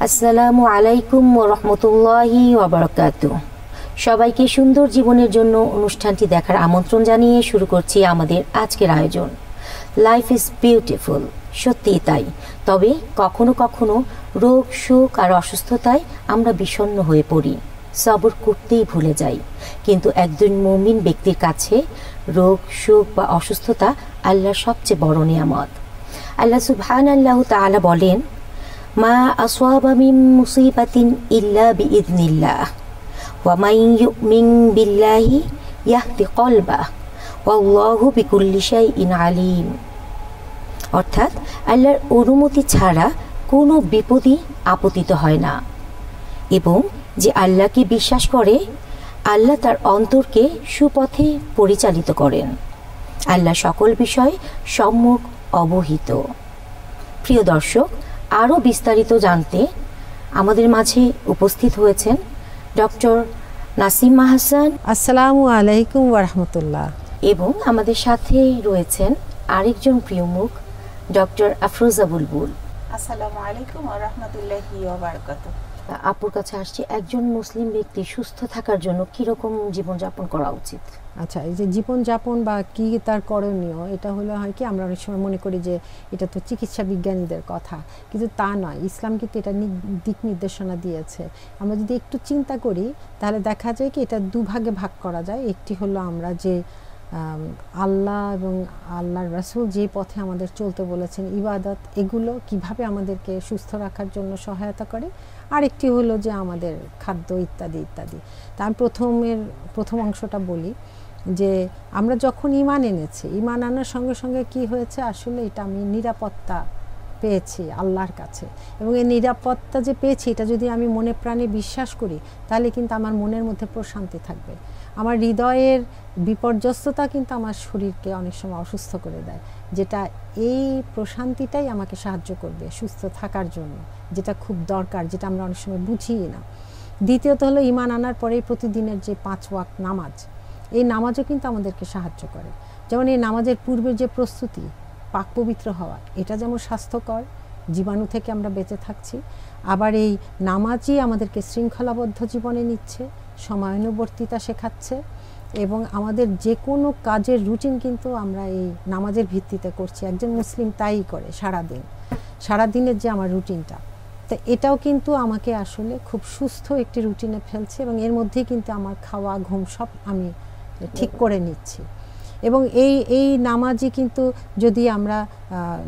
আসসালামু আলাইকুম ওয়া রাহমাতুল্লাহি ওয়া বারাকাতুহু। সবাইকে সুন্দর জীবনের জন্য অনুষ্ঠানটি দেখার আমন্ত্রণ জানিয়ে শুরু করছি আমাদের আজকের আয়োজন। লাইফ ইজ বিউটিফুল, সত্যিই তাই। তবে কখনো কখনো রোগ, শোক আর অসুস্থতায় আমরা বিষণ্ণ হয়ে পড়ি, সবর করতেই ভুলে যাই। কিন্তু একজন মুমিন ব্যক্তির কাছে রোগ, শোক বা অসুস্থতা আল্লাহর সবচেয়ে বড় নিয়ামত। আল্লাহ সুবহানাহু তাআলা বলেন, মা আসওয়াবা মিন মুসিবাতিন ইল্লা বিইذনিল্লাহ ওয়া মান ইউমিন বিল্লাহি ইয়াহদি কলবাহু ওয়াল্লাহু বিকুল্লি শাইইন আলিম। অর্থাৎ আল্লাহর অনুমতি ছাড়া কোনো বিপদই আপতিত হয় না, এবং যে আল্লাহকে বিশ্বাস করে আল্লাহ তার অন্তরকে সুপথে পরিচালিত করেন। আল্লাহ সকল বিষয় সম্যক অবহিত। প্রিয় দর্শক, আরও বিস্তারিত জানতে আমাদের মাঝে উপস্থিত হয়েছেন ডক্টর নাসিমা হাসান। আসসালামু আলাইকুম ওয়া রাহমাতুল্লাহ। এবং আমাদের সাথে রয়েছেন আরেকজন প্রিয় মুখ, ডক্টর আফরোজা বুলবুল। আসসালামু আলাইকুম ওয়া রাহমাতুল্লাহি ওয়া বারাকাতুহু। আপুর কাছে আসছি, একজন মুসলিম ব্যক্তি সুস্থ থাকার জন্য কিরকম জীবনযাপন করা উচিত? আচ্ছা, এই যে জীবনযাপন বা কি তার করণীয়, এটা হলো হয় কি, আমরা অনেক সময় মনে করি যে এটা তো চিকিৎসা বিজ্ঞানীদের কথা, কিন্তু তা নয়। ইসলাম কিন্তু এটা দিক নির্দেশনা দিয়েছে। আমরা যদি একটু চিন্তা করি তাহলে দেখা যায় কি এটা দুভাগে ভাগ করা যায়। একটি হলো আমরা যে আল্লাহ এবং আল্লাহর রাসূল যে পথে আমাদের চলতে বলেছেন, ইবাদত, এগুলো কিভাবে আমাদেরকে সুস্থ রাখার জন্য সহায়তা করে। আরেকটি হলো যে আমাদের খাদ্য ইত্যাদি ইত্যাদি। তা আমি প্রথম অংশটা বলি যে আমরা যখন ঈমান এনেছি, ঈমান আনার সঙ্গে সঙ্গে কি হয়েছে, আসলে এটা আমি নিরাপত্তা পেয়েছি আল্লাহর কাছে, এবং এই নিরাপত্তা যে পেয়েছি এটা যদি আমি মনে প্রাণে বিশ্বাস করি তাহলে কিন্তু আমার মনের মধ্যে প্রশান্তি থাকবে। আমার হৃদয়ের বিপর্যস্ততা কিন্তু আমার শরীরকে অনেক সময় অসুস্থ করে দেয়, যেটা এই প্রশান্তিটাই আমাকে সাহায্য করবে সুস্থ থাকার জন্য, যেটা খুব দরকার, যেটা আমরা অনেক সময় বুঝিই না। দ্বিতীয়ত হলো ঈমান আনার পরে প্রতিদিনের যে 5 ওয়াক্ত নামাজ, এই নামাজও কিন্তু আমাদেরকে সাহায্য করে। যেমন এই নামাজের পূর্বের যে প্রস্তুতি, পাক পবিত্র হওয়া, এটা যেমন স্বাস্থ্যকর, জীবাণু থেকে আমরা বেঁচে থাকছি। আবার এই নামাজই আমাদেরকে শৃঙ্খলাবদ্ধ জীবনে নিচ্ছে, সময়ানুবর্তিতা শেখাচ্ছে, এবং আমাদের যে কোনো কাজের রুটিন কিন্তু আমরা এই নামাজের ভিত্তিতে করছি। একজন মুসলিম তাই করে সারাদিনের যে আমার রুটিনটা, তো এটাও কিন্তু আমাকে আসলে খুব সুস্থ একটি রুটিনে ফেলছে, এবং এর মধ্যেই কিন্তু আমার খাওয়া, ঘুম সব আমি ঠিক করে নিচ্ছি। এবং এই নামাজই কিন্তু যদি আমরা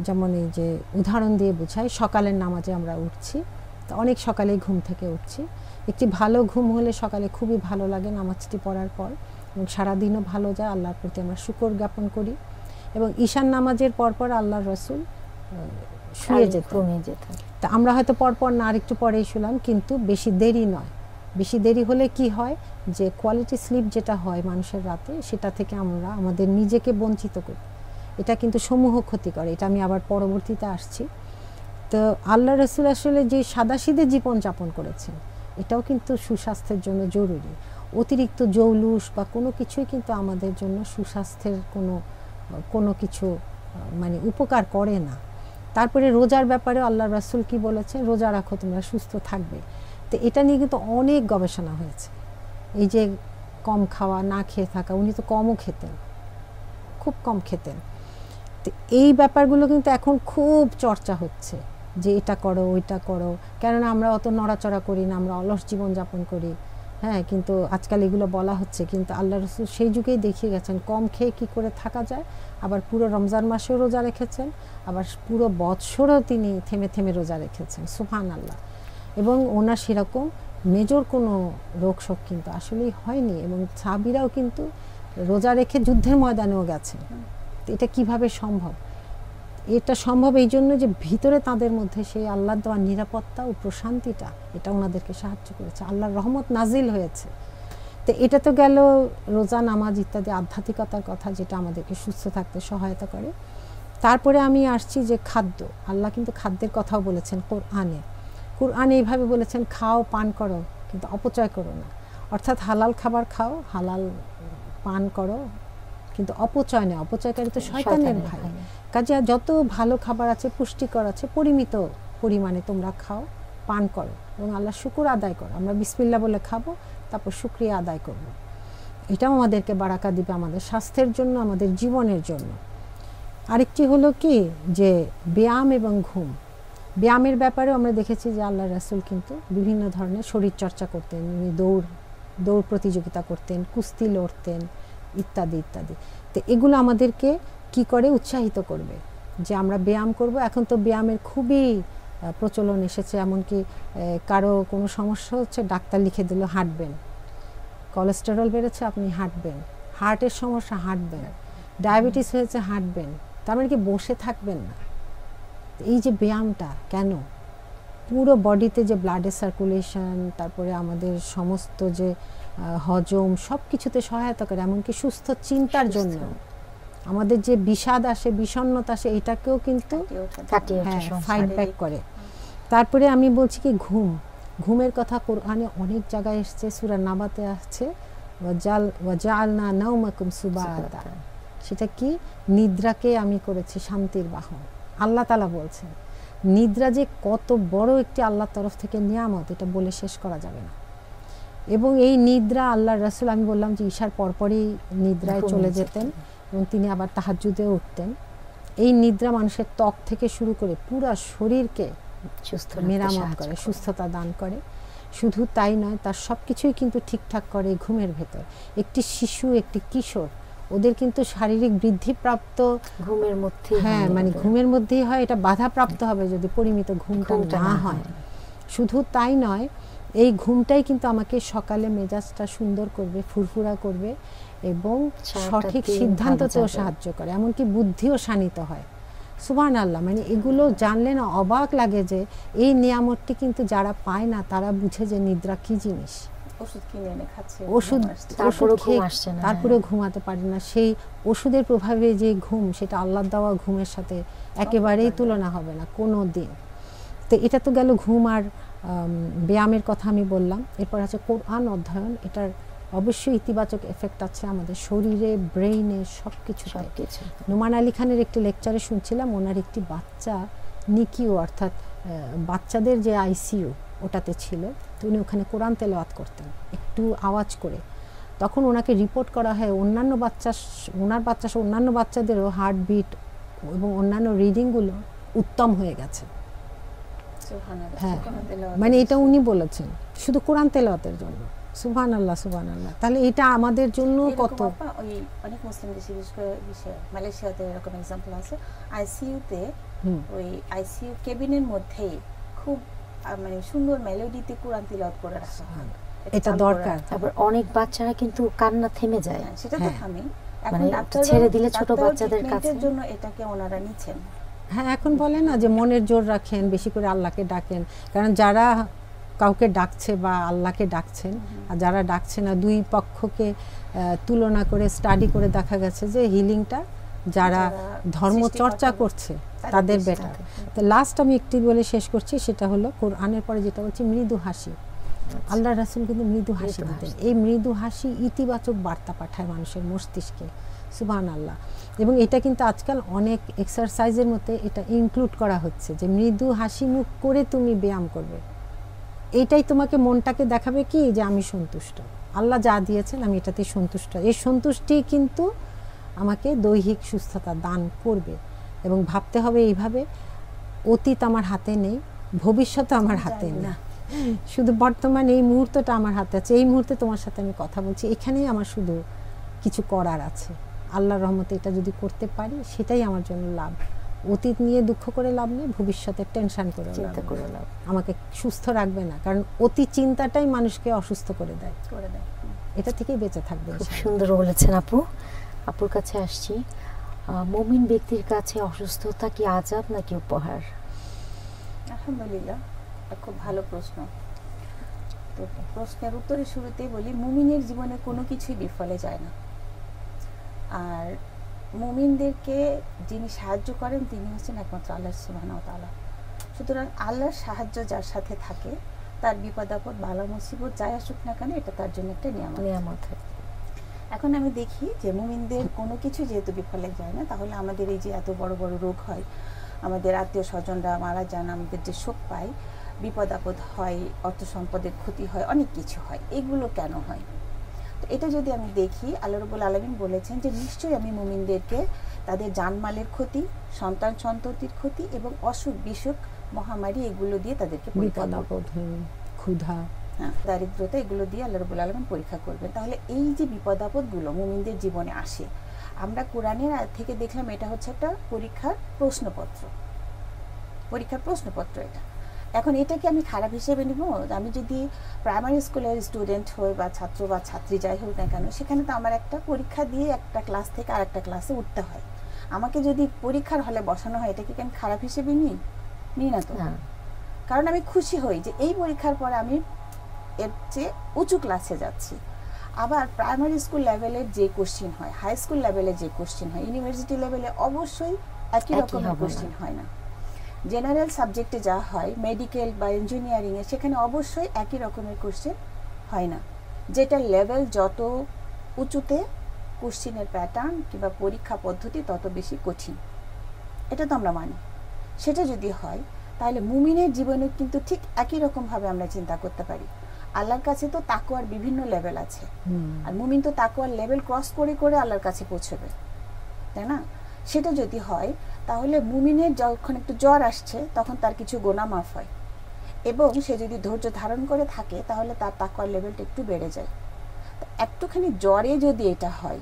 যেমন এই যে উদাহরণ দিয়ে বোঝাই, সকালের নামাজে আমরা উঠছি, তো অনেক সকালেই ঘুম থেকে উঠছি। একটি ভালো ঘুম হলে সকালে খুবই ভালো লাগে নামাজটি পড়ার পর, এবং সারাদিনও ভালো যায়। আল্লাহর প্রতি আমরা শুকর জ্ঞাপন করি। এবং ঈশান নামাজের পরপর আল্লাহর রাসূল শুয়ে যেতেন। তা আমরা হয়তো পরপর না, আরেকটু পরেই শুলাম, কিন্তু বেশি দেরি নয়। বেশি দেরি হলে কি হয়, যে কোয়ালিটি স্লিপ যেটা হয় মানুষের রাতে, সেটা থেকে আমরা আমাদের নিজেকে বঞ্চিত করি। এটা কিন্তু সমূহ ক্ষতি করে। এটা আমি আবার পরবর্তীতে আসছি। তো আল্লাহ রাসূল আসলে যে সাদাসিধে জীবনযাপন করেছেন, এটাও কিন্তু সুস্বাস্থ্যের জন্য জরুরি। অতিরিক্ত জৌলুস বা কোনো কিছুই কিন্তু আমাদের জন্য সুস্বাস্থ্যের কোনো কিছু মানে উপকার করে না। তারপরে রোজার ব্যাপারে আল্লাহ রাসূল কি বলেছেন, রোজা রাখো তোমরা সুস্থ থাকবে। তো এটা নিয়ে কিন্তু অনেক গবেষণা হয়েছে। এই যে কম খাওয়া, না খেয়ে থাকা, উনি তো কমও খেতেন, খুব কম খেতেন। তো এই ব্যাপারগুলো কিন্তু এখন খুব চর্চা হচ্ছে যে এটা করো, ওইটা করো, কেননা আমরা অত নড়াচড়া করি না, আমরা অলস জীবনযাপন করি। হ্যাঁ, কিন্তু আজকাল এগুলো বলা হচ্ছে, কিন্তু আল্লাহ রাসূল সেই যুগেই দেখিয়ে গেছেন কম খেয়ে কী করে থাকা যায়। আবার পুরো রমজান মাসেও রোজা রেখেছেন, আবার পুরো বৎসরও তিনি থেমে থেমে রোজা রেখেছেন, সুবহানাল্লাহ। এবং ওনার সেরকম মেজর কোনো রোগশোক কিন্তু আসলেই হয়নি, এবং সাহাবীরাও কিন্তু রোজা রেখে যুদ্ধের ময়দানেও গেছেন। এটা কিভাবে সম্ভব? এটা সম্ভব এই জন্য যে ভিতরে তাদের মধ্যে সেই আল্লাহর দেওয়া নিরাপত্তা ও প্রশান্তিটা, এটা ওনাদেরকে সাহায্য করেছে, আল্লাহর রহমত নাজিল হয়েছে। তো এটা তো গেল রোজা, নামাজ ইত্যাদি আধ্যাত্মিকতার কথা, যেটা আমাদেরকে সুস্থ থাকতে সহায়তা করে। তারপরে আমি আসছি যে খাদ্য। আল্লাহ কিন্তু খাদ্যের কথাও বলেছেন কোরআনে এইভাবে বলেছেন, খাও, পান করো, কিন্তু অপচয় করো না। অর্থাৎ হালাল খাবার খাও, হালাল পান করো, কিন্তু অপচয় নেই। অপচয়কারী তো শয়তানের ভাই। কাজে যত ভালো খাবার আছে, পুষ্টিকর আছে, পরিমিত পরিমাণে তোমরা খাও, পান করো এবং আল্লাহ শুকর আদায় করো। আমরা বিসমিল্লাহ বলে খাবো, তারপর শুকরিয়া আদায় করব। এটাও আমাদেরকে বারাকা দিবে আমাদের স্বাস্থ্যের জন্য, আমাদের জীবনের জন্য। আরেকটি হলো কি যে ব্যায়াম এবং ঘুম। ব্যায়ামের ব্যাপারেও আমরা দেখেছি যে আল্লাহ রাসূল কিন্তু বিভিন্ন ধরনের শরীর চর্চা করতেন। উনি দৌড় প্রতিযোগিতা করতেন, কুস্তি লড়তেন, ইত্যাদি ইত্যাদি। তো এগুলো আমাদেরকে কি করে উৎসাহিত করবে যে আমরা ব্যায়াম করব। এখন তো ব্যায়ামের খুবই প্রচলন এসেছে, এমনকি কারো কোনো সমস্যা হচ্ছে ডাক্তার লিখে দিল হাঁটবেন, কোলেস্টেরল বেড়েছে আপনি হাঁটবেন, হার্টের সমস্যা হাঁটবেন, ডায়াবেটিস হয়েছে হাঁটবেন, তার মানে কি বসে থাকবেন না। এই যে ব্যায়ামটা কেন, পুরো বডিতে যে ব্লাডের সার্কুলেশন, তারপরে আমাদের সমস্ত যে হজম সব কিছুতে সহায়তা করে, এমনকি সুস্থ চিন্তার জন্য। আমাদের যে বিষাদ আসে, বিষণ্ণতা আসে, এটাকেও কিন্তু ফাইট ব্যাক করে। তারপরে আমি বলছি কি ঘুমের কথা কোরআনে অনেক জায়গায় এসছে। সূরা নাবাতে আছে ওয়াজআলনা নাওমাকুম সুবাতা, সেটা কি নিদ্রাকে আমি করেছি শান্তির বাহন। আল্লাহ তাআলা বলছেন নিদ্রা যে কত বড় একটি আল্লাহর তরফ থেকে নিয়ামত, এটা বলে শেষ করা যাবে না। এবং এই নিদ্রা আল্লাহর রাসূল, আমি বললাম যে ঈশার পরপরই নিদ্রায় চলে যেতেন এবং তিনি আবার তাহাজ্জুদে উঠতেন। এই নিদ্রা মানুষের ত্বক থেকে শুরু করে পুরো শরীরকে মেরামত করে, সুস্থতা দান করে। শুধু তাই নয়, তার সব কিছুই কিন্তু ঠিকঠাক করে ঘুমের ভেতর। একটি শিশু, একটি কিশোর, ওদের কিন্তু শারীরিক বৃদ্ধিপ্রাপ্ত ঘুমের মধ্যে, হ্যাঁ মানে ঘুমের মধ্যেই হয়। এটা বাধাপ্রাপ্ত হবে যদি পরিমিত ঘুমটা না হয়। শুধু তাই নয়, এই ঘুমটাই কিন্তু আমাকে সকালে মেজাজটা সুন্দর করবে, ফুরফুরা করবে এবং সঠিক সিদ্ধান্ততেও সাহায্য করে, এমনকি বুদ্ধিও শানিত হয়। সুবহানাল্লাহ। মানে এগুলো জানলে না অবাক লাগে যে এই নিয়ামতটি কিন্তু যারা পায় না তারা বুঝে যে নিদ্রা কি জিনিস। ওষুধ কিনে এনে খাচ্ছে, তারপরে ঘুমাতে পারে না। সেই ওষুধের প্রভাবে যে ঘুম, সেটা আল্লাহর দেওয়া ঘুমের সাথে একেবারেই তুলনা হবে না কোনো দিন। তো এটা তো গেল ঘুম আর ব্যায়ামের কথা আমি বললাম। এরপর আছে কোরআন অধ্যয়ন। এটার অবশ্যই ইতিবাচক এফেক্ট আছে আমাদের শরীরে, ব্রেইনে, সব কিছু। নোমান আলী খানের একটি লেকচারে শুনছিলাম, ওনার একটি বাচ্চা নিকিউ অর্থাৎ বাচ্চাদের যে আইসিইউ ওটাতে ছিল। তো উনি ওখানে কোরআন তেলাওয়াত করতেন একটু আওয়াজ করে। তখন ওনাকে রিপোর্ট করা হয় ওনার বাচ্চা অন্যান্য বাচ্চাদেরও হার্টবিট এবং অন্যান্য রিডিংগুলো উত্তম হয়ে গেছে। হ্যাঁ মানে এটা উনি বলেছেন শুধু কোরআন তেলাওয়াতের জন্য। সুবহানাল্লাহ, সুবহানাল্লাহ। তাহলে এটা আমাদের জন্য কত। ওই অনেক মুসলিম দেশে, বিশেষ করে মালয়েশিয়াতে এরকম एग्जांपल আছে। আইসিইউতে ওই আইসিইউ কেবিনের মধ্যেই খুব মানে সুন্দর মেলোডিতে কোরআন তিলাওয়াত করে রাখা হয়। এটা দরকার। আবার অনেক বাচ্চারা কিন্তু কান্না থেমে যায়, সেটা তো থামে। এখন ছেড়ে দিলে ছোট বাচ্চাদের কাছে জন্য এটাকে ওনারা নিছেন। হ্যাঁ এখন বলে না যে মনের জোর রাখেন, বেশি করে আল্লাহকে ডাকেন। কারণ যারা কাউকে ডাকছে বা আল্লাহকে ডাকছেন আর যারা ডাকছে না, দুই পক্ষকে তুলনা করে স্টাডি করে দেখা গেছে যে হিলিংটা যারা ধর্ম চর্চা করছে তাদের বেটার। তো লাস্ট আমি একটি বলে শেষ করছি, সেটা হলো কোরআনের পরে যেটা বলছি মৃদু হাসি। আল্লাহ রাসূল কিন্তু মৃদু হাসি দিতেন। এই মৃদু হাসি ইতিবাচক বার্তা পাঠায় মানুষের মস্তিষ্কে। সুবহানাল্লাহ। এবং এটা কিন্তু আজকাল অনেক এক্সারসাইজের মধ্যে এটা ইনক্লুড করা হচ্ছে যে মৃদু হাসি মুখ করে তুমি ব্যায়াম করবে। এইটাই তোমাকে মনটাকে দেখাবে কি যে আমি সন্তুষ্ট, আল্লাহ যা দিয়েছেন আমি এটাতে সন্তুষ্ট। এই সন্তুষ্টি কিন্তু আমাকে দৈহিক সুস্থতা দান করবে। এবং ভাবতে হবে এইভাবে, অতীত আমার হাতে নেই, ভবিষ্যৎ আমার হাতে নেই, শুধু বর্তমান এই মুহূর্তটা আমার হাতে আছে। এই মুহূর্তে তোমার সাথে আমি কথা বলছি, এখানেই আমার শুধু কিছু করার আছে। আল্লাহর রহমতে এটা যদি করতে পারি সেটাই আমার জন্য লাভ। অতীত নিয়ে দুঃখ করে লাভ নেই, ভবিষ্যতের টেনশন করে লাভ আমাকে সুস্থ রাখবে না। কারণ অতি চিন্তাটাই মানুষকে অসুস্থ করে দেয়। এটা থেকেই বেঁচে থাকবে। খুব সুন্দর বলেছেন আপু। আপুর কাছে আসছি, মুমিন ব্যক্তির কাছে অসুস্থতা কি আযাব নাকি উপহার? আলহামদুলিল্লাহ, খুব ভালো প্রশ্ন। তো প্রশ্নের উত্তরের শুরুতেই বলি, মুমিনের জীবনে কোনো কিছুই বিফলে যায় না। আর মুমিনদেরকে যিনি সাহায্য করেন তিনি হচ্ছেন একমাত্র আল্লাহ সুবহানাহু ওয়া তাআলা। সুতরাং আল্লাহর সাহায্য যার সাথে থাকে তার বিপদ আপদ বালা মুসিবত যাই আসুক না কেন এটা তার জন্য একটা নিয়ামত। এখন আমি দেখি যে মুমিনদের কোনো কিছু যেহেতু বিফলে যায় না, তাহলে আমাদের এই যে এত বড় বড় রোগ হয়, আমাদের আত্মীয় স্বজনরা মারা যান, আমাদের যে শোক পাই, বিপদ আপদ হয়, অর্থ সম্পদের ক্ষতি হয়, অনেক কিছু হয়। এগুলো কেন হয়? তো এটা যদি আমি দেখি, আল্লাহ রাব্বুল আলামিন বলেছেন যে নিশ্চয়ই আমি মুমিনদেরকে তাদের জানমালের ক্ষতি, সন্তান সন্ততির ক্ষতি এবং অসুখ বিসুখ, মহামারী এগুলো দিয়ে তাদেরকে পরীক্ষা করবেন। ক্ষুধা, দারিদ্রতা এগুলো দিয়ে আল্লাহ রাব্বুল আলামিন পরীক্ষা করবেন। তাহলে এই যে বিপদ আপদগুলো মুমিনদের জীবনে আসে, আমরা কোরআনের আয়াত থেকে দেখলাম এটা হচ্ছে একটা পরীক্ষার প্রশ্নপত্র, এটা। এখন এটাকে আমি খারাপ হিসেবে নিব? আমি যদি প্রাইমারি স্কুলের স্টুডেন্ট হই বা ছাত্র বা ছাত্রী যাই হোক না কেন, সেখানে তো আমার একটা পরীক্ষা দিয়ে একটা ক্লাস থেকে আরেকটা ক্লাসে উঠতে হয়। আমাকে যদি পরীক্ষার হলে বসানো হয়, এটাকে কি আমি খারাপ হিসেবে নিই না তো? কারণ আমি খুশি হই যে এই পরীক্ষার পরে আমি এর চেয়ে উঁচু ক্লাসে যাচ্ছি। আবার প্রাইমারি স্কুল লেভেলের যে কোশ্চিন হয়, হাই স্কুল লেভেলে যে কোশ্চিন হয়, ইউনিভার্সিটি লেভেলে অবশ্যই একই রকমের কোশ্চিন হয় না। জেনারেল সাবজেক্টে যা হয়, মেডিকেল বা ইঞ্জিনিয়ারিংয়ে, সেখানে অবশ্যই একই রকমের কোশ্চেন হয় না। যেটা লেভেল যত উঁচুতে, কোশ্চিনের প্যাটার্ন কিংবা পরীক্ষা পদ্ধতি তত বেশি কঠিন, এটা তো আমরা মানি। সেটা যদি হয়, তাহলে মুমিনের জীবনে কিন্তু ঠিক একই রকমভাবে আমরা চিন্তা করতে পারি। আল্লাহর কাছে তো তাকওয়ার বিভিন্ন লেভেল আছে, আর মুমিন তো তাকওয়ার লেভেল ক্রস করে করে আল্লাহর কাছে পৌঁছবে, তাই না? সেটা যদি হয়, তাহলে মুমিনের যখন একটু জ্বর আসছে, তখন তার কিছু গুনাহ মাফ হয়, এবং সে যদি ধৈর্য ধারণ করে থাকে, তাহলে তার তাকওয়ার লেভেলটা একটু বেড়ে যায়। একটুখানি জ্বরে যদি এটা হয়,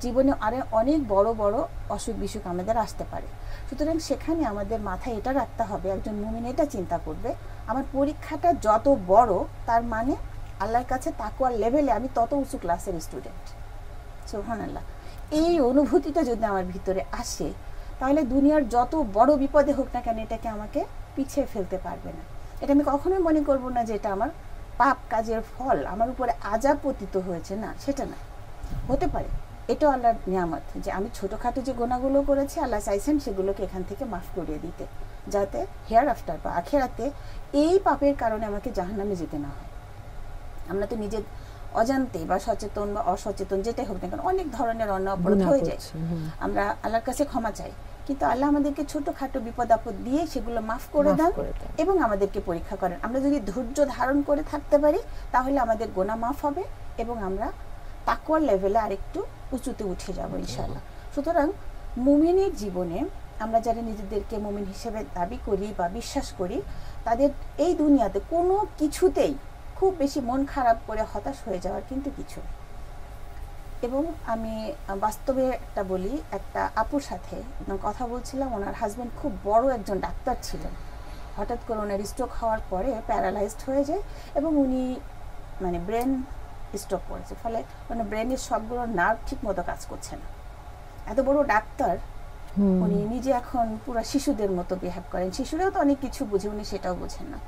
জীবনে আরো অনেক বড় বড় অসুখ বিসুখ আমাদের আসতে পারে। সুতরাং সেখানে আমাদের মাথায় এটা রাখতে হবে, একজন মুমিন এটা চিন্তা করবে, আমার পরীক্ষাটা যত বড়, তার মানে আল্লাহর কাছে তাকওয়ার লেভেলে আমি তত উঁচু ক্লাসের স্টুডেন্ট। সুবহানাল্লাহ। এই অনুভূতিটা যদি আমার ভিতরে আসে, তাহলে দুনিয়ার যত বড় বিপদে হোক না কেন, এটাকে আমাকে পিছিয়ে ফেলতে পারবে না। এটা আমি কখনোই মনে করব না যে এটা আমার পাপ কাজের ফল, আমার উপরে আযাব পতিত হয়েছে, না, সেটা না। হতে পারে এটা আল্লাহর নিয়ামত যে আমি ছোটখাটো যে গুনাহগুলো করেছি, আল্লাহ চাইছেন সেগুলোকে এখান থেকে মাফ করিয়ে দিতে, যাতে হেয়ার আফটার বা আখিরাতে এই পাপের কারণে আমাকে জাহান্নামে যেতে না হয়। আমরা তো নিজের অজান্তে বা সচেতন বা অসচেতন যেটাই হোক না কেন, অনেক ধরনের অন্যায় অপরাধ হয়ে যায়। আমরা আল্লাহর কাছে ক্ষমা চাই, কিন্তু আল্লাহ আমাদেরকে ছোটখাটো বিপদ আপদ দিয়ে সেগুলো মাফ করে দেন এবং আমাদেরকে পরীক্ষা করেন। আমরা যদি ধৈর্য ধারণ করে থাকতে পারি, তাহলে আমাদের গুনাহ মাফ হবে এবং আমরা তাকওয়ার লেভেলে আরেকটু উঁচুতে উঠে যাব ইনশাআল্লাহ। সুতরাং মুমিনের জীবনে আমরা যারা নিজেদেরকে মুমিন হিসেবে দাবি করি বা বিশ্বাস করি, তাদের এই দুনিয়াতে কোনো কিছুতেই খুব বেশি মন খারাপ করে হতাশ হয়ে যাওয়ার কিন্তু কিছু নেই। এবং আমি বাস্তবে একটা বলি, একটা আপুর সাথে কথা বলছিলাম, ওনার হাজব্যান্ড খুব বড় একজন ডাক্তার ছিলেন। হঠাৎ করে ওনার স্ট্রোক হওয়ার পরে প্যারালাইজড হয়ে যায় এবং উনি মানে ব্রেন স্ট্রোক করেছে, ফলে ওনার ব্রেনের সবগুলো নার্ভ ঠিক মতো কাজ করছে না। এত বড় ডাক্তার, উনি নিজে এখন পুরো শিশুদের মতো বিহেভ করেন। শিশুরাও তো অনেক কিছু বুঝে, উনি সেটাও বোঝেন না।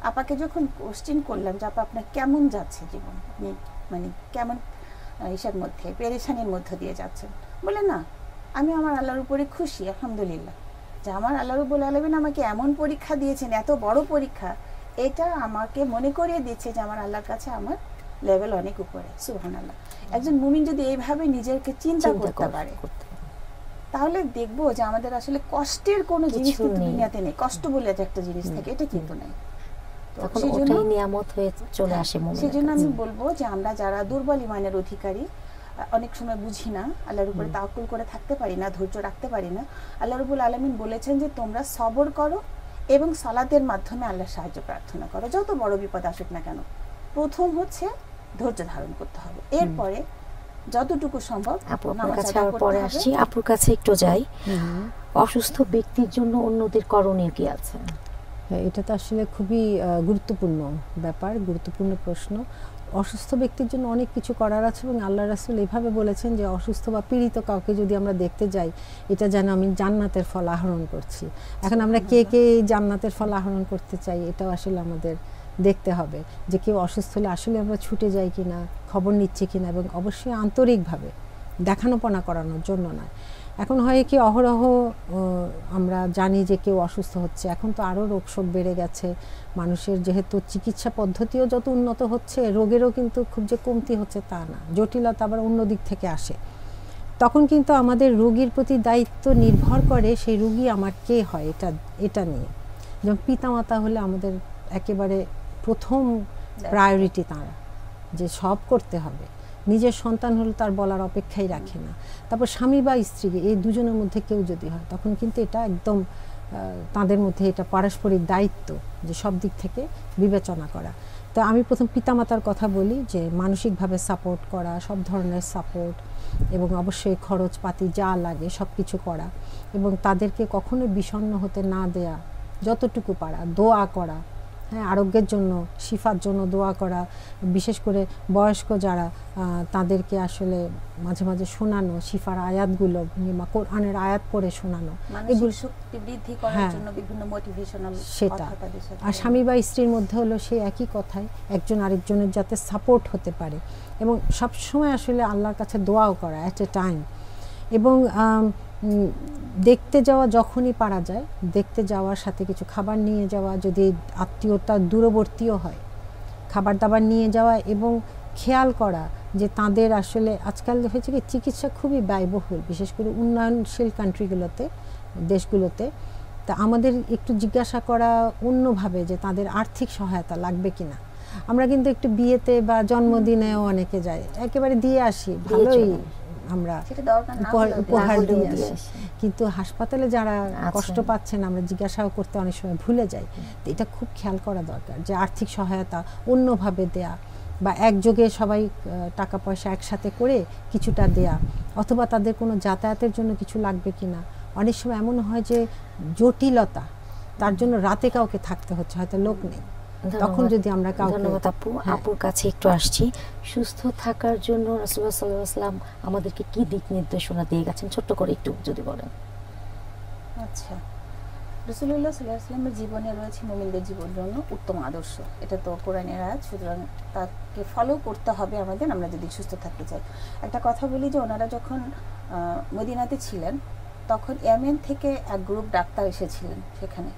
আপাকে যখন কোশ্চেন করলাম যে আপা আপনার কেমন যাচ্ছে জীবন, আপনি মানে কেমন ইসের মধ্যে, পেরেশানির মধ্যে দিয়ে যাচ্ছেন, বলে না আমি আমার আল্লাহর উপরে খুশি, আলহামদুলিল্লাহ, যে আমার আল্লাহ রাব্বুল আলামিন আমাকে এমন পরীক্ষা দিয়েছেন, এত বড় পরীক্ষা, এটা আমাকে মনে করিয়ে দিচ্ছে যে আমার আল্লাহর কাছে আমার লেভেল অনেক উপরে। সুবহানাল্লাহ। একজন মুমিন যদি এইভাবে নিজেকে চিন্তা করতে পারে, তাহলে দেখবো যে আমাদের আসলে কষ্টের কোনো জিনিস কিন্তু দুনিয়াতে নেই। কষ্ট বলে একটা জিনিস থাকে, এটা কিন্তু নাই। তখন ওটাই নিয়ামত হয়ে চলে আসে মুমিনের। সেজন্য আমি বলবো যে আমরা যারা দুর্বল ঈমানের অধিকারী, অনেক সময় বুঝি না, আল্লাহর উপরে তাওয়াক্কুল করে থাকতে পারি না, ধৈর্য রাখতে পারি না, আল্লাহ রাব্বুল আলামিন বলেছেন যে তোমরা সবর করো এবং সালাতের মাধ্যমে আল্লাহর সাহায্য প্রার্থনা করো। যত বড় বিপদ আসুক না কেন, প্রথম হচ্ছে ধৈর্য ধারণ করতে হবে, এরপরে যতটুকু সম্ভব আপনার কাছে পরে আসছি। আপুর কাছে একটু যাই। অসুস্থ ব্যক্তির জন্য অন্যদের করণীয় কি আছে? এটা তো আসলে খুবই গুরুত্বপূর্ণ ব্যাপার, গুরুত্বপূর্ণ প্রশ্ন। অসুস্থ ব্যক্তির জন্য অনেক কিছু করার আছে এবং আল্লাহ রাসূল এভাবে বলেছেন যে অসুস্থ বা পীড়িত কাউকে যদি আমরা দেখতে যাই, এটা যেন আমি জান্নাতের ফল আহরণ করছি। এখন আমরা কে কে জান্নাতের ফল আহরণ করতে চাই, এটাও আসলে আমাদের দেখতে হবে যে কেউ অসুস্থ হলে আসলে আমরা ছুটে যাই কিনা, খবর নিচ্ছি কিনা, এবং অবশ্যই আন্তরিকভাবে, দেখানোপনা করানোর জন্য নয়। এখন হয় কি, অহরহ আমরা জানি যে কেউ অসুস্থ হচ্ছে, এখন তো আরও রোগশোক বেড়ে গেছে মানুষের, যেহেতু চিকিৎসা পদ্ধতিও যত উন্নত হচ্ছে, রোগেরও কিন্তু খুব যে কমতি হচ্ছে তা না, জটিলতা আবার অন্য দিক থেকে আসে। তখন কিন্তু আমাদের রোগীর প্রতি দায়িত্ব নির্ভর করে সেই রোগী আমার কে হয় এটা নিয়ে। যেমন পিতামাতা হলে আমাদের একেবারে প্রথম প্রায়োরিটি তারা, যে সব করতে হবে। নিজের সন্তান হলে তার বলার অপেক্ষাই রাখে না। তারপর স্বামী বা স্ত্রী, এই দুজনের মধ্যে কেউ যদি হয়, তখন কিন্তু এটা একদম তাদের মধ্যে এটা পারস্পরিক দায়িত্ব যে সব দিক থেকে বিবেচনা করা। তো আমি প্রথম পিতামাতার কথা বলি, যে মানসিকভাবে সাপোর্ট করা, সব ধরনের সাপোর্ট, এবং অবশ্যই খরচপাতি যা লাগে সব কিছু করা, এবং তাদেরকে কখনো বিষণ্ণ হতে না দেয়া, যতটুকু পারা দোয়া করা, হ্যাঁ, আরোগ্যের জন্য, শিফার জন্য দোয়া করা। বিশেষ করে বয়স্ক যারা, তাদেরকে আসলে মাঝে মাঝে শোনানো শিফার আয়াতগুলো, কোরআনের আয়াত পড়ে শোনানো, এগুলো শক্তি বৃদ্ধি করার জন্য বিভিন্ন মোটিভেশনাল সেটা। আর স্বামী বা স্ত্রীর মধ্যে হলো সেই একই কথাই, একজন আরেকজনের যাতে সাপোর্ট হতে পারে, এবং সবসময় আসলে আল্লাহর কাছে দোয়াও করা অ্যাট এ টাইম। এবং দেখতে যাওয়া যখনই পারা যায়, দেখতে যাওয়ার সাথে কিছু খাবার নিয়ে যাওয়া, যদি আত্মীয়তা দূরবর্তীও হয়, খাবার দাবার নিয়ে যাওয়া, এবং খেয়াল করা যে তাদের আসলে আজকাল হয়েছে কি চিকিৎসা খুবই ব্যয়বহুল, বিশেষ করে উন্নয়নশীল কান্ট্রিগুলোতে, দেশগুলোতে। তা আমাদের একটু জিজ্ঞাসা করা অন্যভাবে যে তাদের আর্থিক সহায়তা লাগবে কিনা। আমরা কিন্তু একটু বিয়েতে বা জন্মদিনেও অনেকে যায়, একেবারে দিয়ে আসি, ভালোই আমরা উপহার দিয়ে আসি, কিন্তু হাসপাতালে যারা কষ্ট পাচ্ছেন আমরা জিজ্ঞাসাও করতে অনেক সময় ভুলে যাই। তো এটা খুব খেয়াল করা দরকার যে আর্থিক সহায়তা অন্যভাবে দেয়া, বা একযোগে সবাই টাকা পয়সা একসাথে করে কিছুটা দেয়া, অথবা তাদের কোনো যাতায়াতের জন্য কিছু লাগবে কিনা। অনেক সময় এমন হয় যে জটিলতা, তার জন্য রাতে কাউকে থাকতে হচ্ছে, হয়তো লোক নেই, তখন যদি আমরা কাউকে। ধন্যবাদ আপু। আপুর কাছে একটু আসছি, সুস্থ থাকার জন্য রাসূলুল্লাহ সাল্লাল্লাহু আলাইহি ওয়াসাল্লাম আমাদেরকে কি দিক নির্দেশনা দিয়ে গেছেন, ছোট্ট করে একটু যদি বলেন। আচ্ছা, রাসূলুল্লাহ সাল্লাল্লাহু আলাইহি ওয়াসাল্লামের জীবনে রয়েছে মুমিনদের জীবনের জন্য উত্তম আদর্শ, এটা তো কোরআনের আয়াত, সুতরাং তাকে ফলো করতে হবে আমাদের, আমরা যদি সুস্থ থাকতে চাই। একটা কথা বলি যে ওনারা যখন মদিনাতে ছিলেন, তখন ইয়েমেন থেকে এক গ্রুপ ডাক্তার এসেছিলেন সেখানে,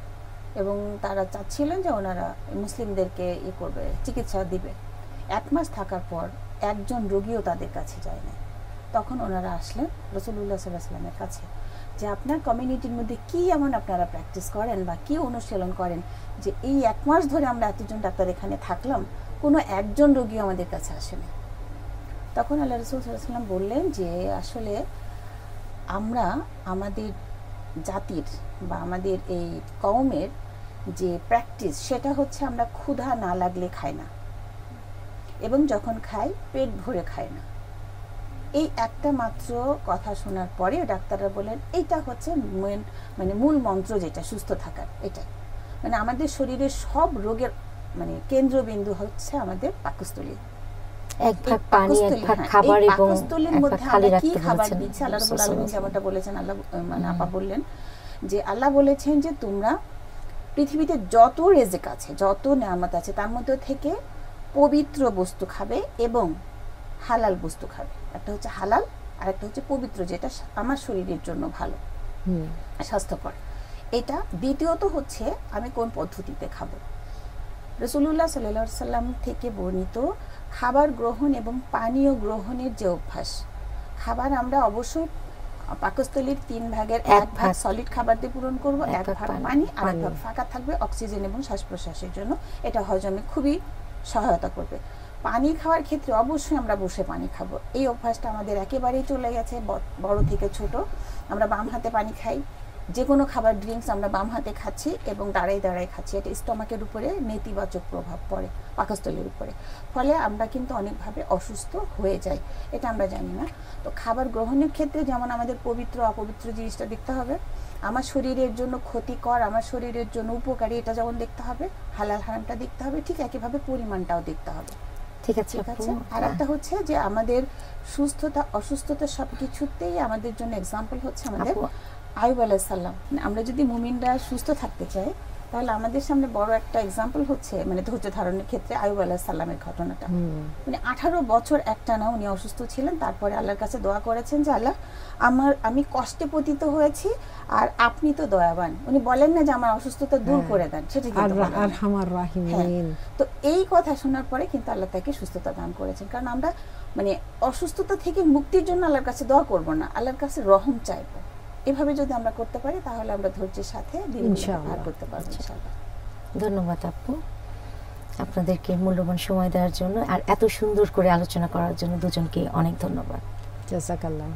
এবং তারা চাচ্ছিলেন যে ওনারা মুসলিমদেরকে করবে, চিকিৎসা দিবে। 1 মাস থাকার পর একজন রোগীও তাদের কাছে যায় না। তখন ওনারা আসলেন রাসূলুল্লাহ সাল্লাল্লাহু আলাইহি ওয়াসাল্লামের কাছে, যে আপনার কমিউনিটির মধ্যে কি এমন আপনারা প্র্যাকটিস করেন বা কি অনুশীলন করেন যে এই 1 মাস ধরে আমরা এতজন ডাক্তার এখানে থাকলাম, কোনো একজন রোগী আমাদের কাছে আসে না। তখন আল্লাহ রাসূল সাল্লাল্লাহু আলাইহি ওয়াসাল্লাম বললেন যে আসলে আমরা আমাদের জাতির বা আমাদের এই কওমের যে প্র্যাকটিস, সেটা হচ্ছে আমরা ক্ষুধা না লাগলে খাই না, এবং যখন খাই পেট ভরে খাই না। এই একটা মাত্র কথা শোনার পরে ডাক্তাররা বলেন এইটা হচ্ছে মানে মূল মন্ত্র, যেটা সুস্থ থাকার, এটাই মানে আমাদের শরীরের সব রোগের মানে কেন্দ্রবিন্দু হচ্ছে আমাদের পাকস্থলী। এক ভাগ পানি, এক ভাগ খাবার, এবং পাকস্থলীর মধ্যে আমরা কি খাবার দিচ্ছি, আল্লাহ রাব্বুল আলামিন যেমনটা বলেছেন, আল্লাহ মানে আপা বললেন যে আল্লাহ বলেছেন যে তোমরা পৃথিবীতে যত রিজিক আছে, যত নিয়ামত আছে, তার মধ্যে থেকে পবিত্র বস্তু খাবে এবং হালাল বস্তু খাবে। একটা হচ্ছে হালাল, আর একটা হচ্ছে পবিত্র, যেটা আমার শরীরের জন্য ভালো, স্বাস্থ্যকর। এটা দ্বিতীয়ত হচ্ছে আমি কোন পদ্ধতিতে খাবো। রাসূলুল্লাহ সাল্লাল্লাহু আলাইহি ওয়াসাল্লাম থেকে বর্ণিত খাবার গ্রহণ এবং পানীয় গ্রহণের যে অভ্যাস, খাবার আমরা অবশ্যই পাকস্থলীর 3 ভাগের 1 ভাগ সলিড খাবার দিয়ে পূরণ করব, 1 ভাগ পানি, আর 1 ভাগ ফাঁকা থাকবে অক্সিজেন এবং শ্বাস প্রশ্বাসের জন্য। এটা হজমে খুবই সহায়তা করবে। পানি খাওয়ার ক্ষেত্রে অবশ্যই আমরা বসে পানি খাবো, এই অভ্যাসটা আমাদের একেবারেই চলে গেছে, বড় থেকে ছোট। আমরা বাম হাতে পানি খাই, যে কোনো খাবার ড্রিঙ্কস আমরা বাম হাতে খাচ্ছি এবং দাঁড়াই দাঁড়াই খাচ্ছি। এটা স্টমাকের উপরে নেতিবাচক প্রভাব পড়ে, পাকস্থলীর উপরে, ফলে আমরা কিন্তু অনেকভাবে অসুস্থ হয়ে যাই, এটা আমরা জানি না। তো খাবার গ্রহণের ক্ষেত্রে যেমন আমাদের পবিত্র অপবিত্র জিনিসটা দেখতে হবে, আমার শরীরের জন্য ক্ষতিকর, আমার শরীরের জন্য উপকারী, এটা যেমন দেখতে হবে, হালাল হারামটা দেখতে হবে, ঠিক একইভাবে পরিমাণটাও দেখতে হবে। ঠিক আছে। আর একটা হচ্ছে যে আমাদের সুস্থতা অসুস্থতা সবকিছুতেই আমাদের জন্য এক্সাম্পল হচ্ছে আমাদের আইয়ুব আলাইহিস সালাম। আমরা যদি মুমিনরা সুস্থ থাকতে চাই, তাহলে আমাদের সামনে বড় একটা এক্সাম্পল হচ্ছে মানে ধৈর্য ধারণের ক্ষেত্রে আইয়ুব আলাইহিস সালামের ঘটনাটা। মানে 18 বছর একটানা উনি অসুস্থ ছিলেন, তারপরে আল্লাহর কাছে দোয়া করেছেন যে আল্লাহ আমি কষ্টে পতিত হয়েছি, আর আপনি তো দয়াবান। উনি বলেন না যে আমার অসুস্থতা দূর করে দেন, সেটা কিন্তু আরহামার রাহিমিন। তো এই কথা শোনার পরে কিন্তু আল্লাহ তাকে সুস্থতা দান করেছেন। কারণ আমরা মানে অসুস্থতা থেকে মুক্তির জন্য আল্লাহর কাছে দোয়া করব না, আল্লাহর কাছে রহম চাইবো, এভাবে যদি আমরা করতে পারি তাহলে আমরা ধৈর্যের সাথে দিনগুলো পার ইনশাআল্লাহ। করতে পারবো ইনশাআল্লাহ। ধন্যবাদ আপু, আপনাদেরকে মূল্যবান সময় দেওয়ার জন্য আর এত সুন্দর করে আলোচনা করার জন্য দুজনকে অনেক ধন্যবাদ। জাযাকাল্লাহ।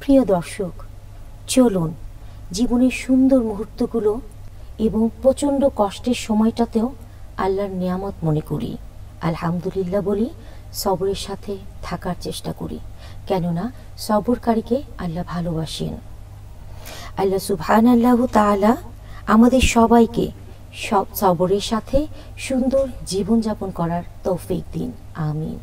প্রিয় দর্শক, চলুন জীবনের সুন্দর মুহূর্তগুলো এবং প্রচণ্ড কষ্টের সময়টাতেও আল্লাহর নিয়ামত মনে করি, আলহামদুলিল্লাহ বলি, সবরের সাথে থাকার চেষ্টা করি, কেননা সবরকারীকে আল্লাহ ভালোবাসেন। আল্লাহ সুবহানাল্লাহু তাআলা আমাদের সবাইকে সব সবরের সাথে সুন্দর জীবনযাপন করার তৌফিক দিন, আমিন।